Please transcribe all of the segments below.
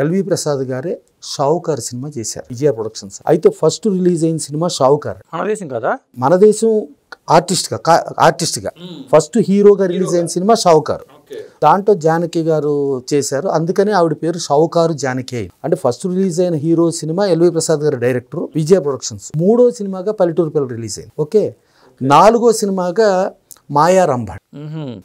LV Prasad గారే షావుకార్ cinema చేశారు విజయ productions. అయితే ఫస్ట్ రిలీజ్ అయిన సినిమా షావుకార్. మన దేశం కదా, మన దేశం ఆర్టిస్ట్గా ఫస్ట్ హీరోగా రిలీజ్ అయిన సినిమా షావుకార్. దాంట్లో జానకి గారు చేశారు, అందుకని ఆవిడ పేరు షావుకారు జానకి అయింది. అంటే ఫస్ట్ రిలీజ్ అయిన హీరో సినిమా ఎల్వి ప్రసాద్ గారు డైరెక్టర్, విజయ ప్రొడక్షన్స్. మూడో సినిమాగా పల్లెటూరు పిల్ల రిలీజ్ అయింది. ఓకే, నాలుగో సినిమాగా మాయా రంభాడ్,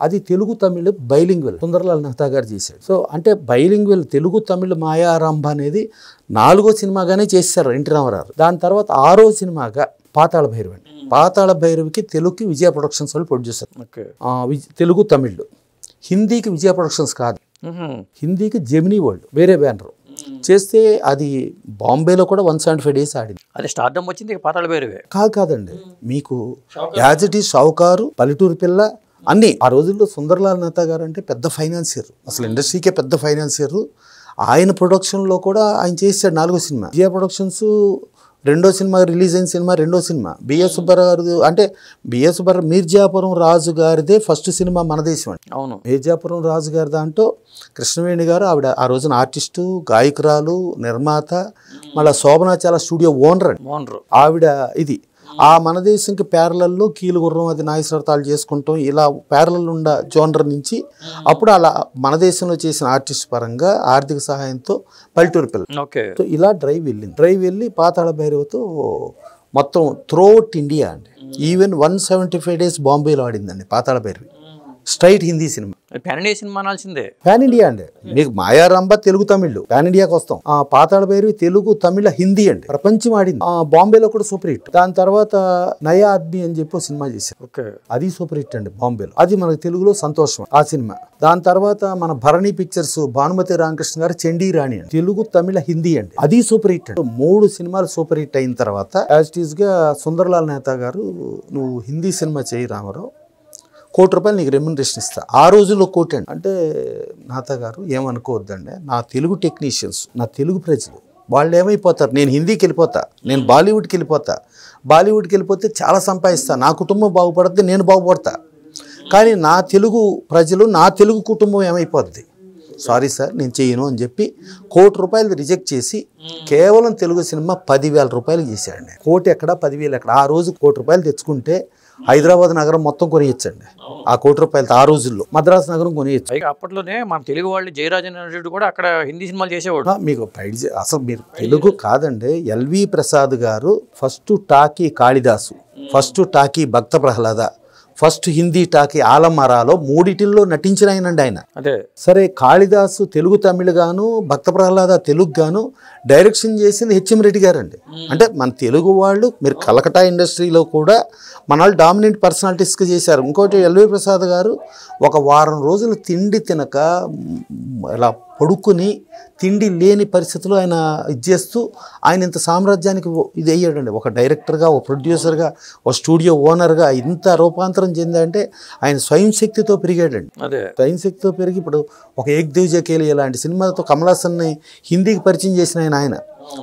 అది తెలుగు తమిళ్ బైలింగ్వెల్ సుందరలాల్ మెహతా గారు చేశాడు. సో అంటే బైలింగ్వెల్ తెలుగు తమిళ్ మాయా రంభ అనేది నాలుగో సినిమాగానే చేశారు ఎన్టీ రామారావు. దాని తర్వాత ఆరో సినిమాగా పాతాళ భైరవి. పాతాళ భైరవికి తెలుగుకి విజయ ప్రొడక్షన్స్ వాళ్ళు ప్రొడ్యూసర్, తెలుగు తమిళ్. హిందీకి విజయ ప్రొడక్షన్స్ కాదు, హిందీకి జెమినీ వరల్డ్ వేరే బ్యానర్ చేస్తే అది బాంబేలో కూడా 175 days ఆడింది. అది స్టార్డమ్ వచ్చింది పాతాళ భైరవి కాదండి, మీకు యాజ్ ఇట్ ఈస్ షావుకారు, పల్లెటూరు పిల్ల అన్నీ. ఆ రోజుల్లో సుందరలాల్ మెహతా గారు అంటే పెద్ద ఫైనాన్సియర్, అసలు ఇండస్ట్రీకే పెద్ద ఫైనాన్సియర్. ఆయన ప్రొడక్షన్లో కూడా ఆయన చేశాడు నాలుగో సినిమా. విజయ ప్రొడక్షన్స్ రెండో సినిమా రిలీజ్ అయిన సినిమా రెండో సినిమా బిఎస్ సుబ్బారావు గారు. అంటే బిఎస్ సుబ్బారావు మీర్జాపురం రాజు గారిదే ఫస్ట్ సినిమా మన దేశం అండి. అవును, మీర్జాపురం రాజు గారి దాంట్లో కృష్ణవేణి గారు, ఆవిడ ఆ రోజున ఆర్టిస్టు, గాయకురాలు, నిర్మాత, మళ్ళీ శోభనాచాల స్టూడియో ఓనర్ ఆవిడ. ఇది ఆ మన దేశంకి ప్యారలల్లో కీలుగుర్రం అది నాయసరతాలు చేసుకుంటాం, ఇలా ప్యారలల్ ఉన్న జోనర్ నుంచి అప్పుడు అలా మన దేశంలో చేసిన ఆర్టిస్ట్ పరంగా ఆర్థిక సహాయంతో పల్లెటూరు పిల్ల. సో ఇలా డ్రైవ్ వెళ్ళి పాతాళ భైరవతో మొత్తం త్రూఅవుట్ ఇండియా అండి. ఈవెన్ 175 days బాంబేలో ఆడిందండి Pathala Bhairavi. Straight Hindi cinema, pan India cinema అనాల్సిందే. పాన్ ఇండియా అండి. మీకు మాయారంభ తెలుగు తమిళ్, పాన్ ఇండియాకి వస్తాం. పాతాళ భైరవి తెలుగు తమిళ హిందీ అండి, ప్రపంచం ఆడింది. బాంబేలో కూడా సూపర్ హిట్. దాని తర్వాత నయా ఆద్మీ అని చెప్పి సినిమా చేశారు, అది సూపర్ హిట్ అండి బాంబేలో. అది మనకు తెలుగులో సంతోషం ఆ సినిమా. దాని తర్వాత మన భరణి పిక్చర్స్ భానుమతి రామకృష్ణ గారు చండీ రాణి అండి, తెలుగు తమిళ హిందీ అండి, అది సూపర్ హిట్ అండి. 3 సినిమాలు సూపర్ హిట్ అయిన తర్వాత యాజ్ ఇట్ ఈస్ గా సుందరలాల్ మెహతా గారు, నువ్వు హిందీ సినిమా చేయి రామారావు, ₹1 నీకు రెమ్యునరేషన్ ఇస్తా. ఆ రోజుల్లో కోటి అండి. అంటే నాథా గారు ఏమనుకోవద్దండి, నా తెలుగు టెక్నీషియన్స్, నా తెలుగు ప్రజలు వాళ్ళు ఏమైపోతారు, నేను హిందీకి వెళ్ళిపోతా, నేను బాలీవుడ్కి వెళ్ళిపోతా, బాలీవుడ్కి వెళ్ళిపోతే చాలా సంపాదిస్తా, నా కుటుంబం బాగుపడుతుంది, నేను బాగుపడతా, కానీ నా తెలుగు ప్రజలు, నా తెలుగు కుటుంబం ఏమైపోద్ది, సారీ సార్ నేను చేయను అని చెప్పి ₹1 రిజెక్ట్ చేసి కేవలం తెలుగు సినిమా ₹10,000 చేశాడండి. కోటి ఎక్కడ, 10,000 ఎక్కడ. ఆ రోజు ₹1 తెచ్చుకుంటే హైదరాబాద్ నగరం మొత్తం కొనియచ్చండి ఆ ₹1 ఆ రోజుల్లో. మద్రాసు నగరం కొనియచ్చు. అప్పట్లోనే మన తెలుగు వాళ్ళు జయరాజన్ రెడ్డి కూడా అక్కడ హిందీ సినిమాలు చేసేవాడు. మీకు అసలు మీరు తెలుగు కాదండి. ఎల్వి ప్రసాద్ గారు first talkie Kalidasu, first talkie Bhakta Prahlada, first Hindi talkie ఆలమరాలో 3 నటించిన ఆయన. అదే సరే, కాళిదాసు తెలుగు తమిళ గాను, భక్త ప్రహ్లాద తెలుగు గాను డైరెక్షన్ చేసింది హెచ్ఎం రెడ్డి గారు అండి. అంటే మన తెలుగు వాళ్ళు, మీరు కలకటా ఇండస్ట్రీలో కూడా మన వాళ్ళు డామినెంట్ పర్సనాలిటీస్గా చేశారు. ఇంకోటి ఎల్వి ప్రసాద్ గారు ఒక వారం రోజులు తిండి తినక ఇలా పడుకుని తిండి లేని పరిస్థితుల్లో ఆయన ఇది చేస్తూ ఆయన ఇంత సామ్రాజ్యానికి ఇది అయ్యాడండి. ఒక డైరెక్టర్గా, ఒక ప్రొడ్యూసర్గా, ఒక స్టూడియో ఓనర్గా ఇంత రూపాంతరం చెందంటే ఆయన స్వయం శక్తితో పెరిగాడండి. స్వయం శక్తితో పెరిగి ఇప్పుడు ఒక ఏక్ దేవ్ జకేలి ఇలాంటి సినిమాతో కమల్ హాసన్ని హిందీకి పరిచయం చేసిన ఆయన,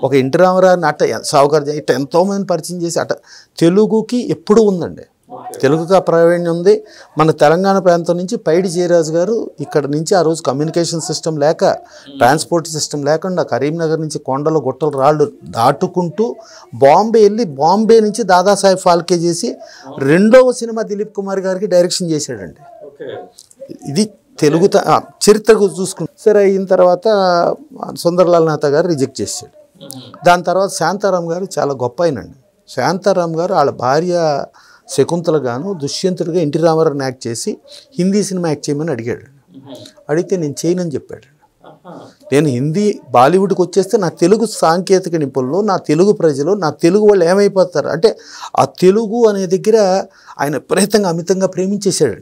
ఒక ఎన్టీ రామారావుని అట్ట షావుకార్ ఇట్ట ఎంతోమందిని పరిచయం చేసి అట్ట తెలుగుకి ఎప్పుడూ ఉందండి, తెలుగుగా ప్రావీణ్యం ఉంది. మన తెలంగాణ ప్రాంతం నుంచి పైడి జయరాజు గారు ఇక్కడ నుంచి ఆ రోజు కమ్యూనికేషన్ సిస్టమ్ లేక, ట్రాన్స్పోర్ట్ సిస్టమ్ లేకుండా కరీంనగర్ నుంచి కొండలు గుట్టలు రాళ్ళు దాటుకుంటూ బాంబే వెళ్ళి, బాంబే నుంచి దాదాసాహెబ్ ఫాల్కే చేసి 2వ సినిమా దిలీప్ కుమార్ గారికి డైరెక్షన్ చేశాడండి. ఇది తెలుగు చరిత్రకు చూసుకుంటే. సరే, అయిన తర్వాత సుందరలాల్ మెహతా గారు రిజెక్ట్ చేశాడు. దాని తర్వాత శాంతారాం గారు చాలా గొప్ప అయినండి. శాంతారాం గారు వాళ్ళ భార్య శకుంతల గాను దుష్యంతుడిగా ఎన్టీ రామారావుని యాక్ట్ చేసి హిందీ సినిమా యాక్ట్ చేయమని అడిగాడు. అడిగితే నేను చేయనని చెప్పాడు. నేను హిందీ బాలీవుడ్కి వచ్చేస్తే నా తెలుగు సాంకేతిక నిపుణులు, నా తెలుగు ప్రజలు, నా తెలుగు వాళ్ళు ఏమైపోతారు అంటే, ఆ తెలుగు అనే దగ్గర ఆయన విపరీతంగా అమితంగా ప్రేమించేశాడు.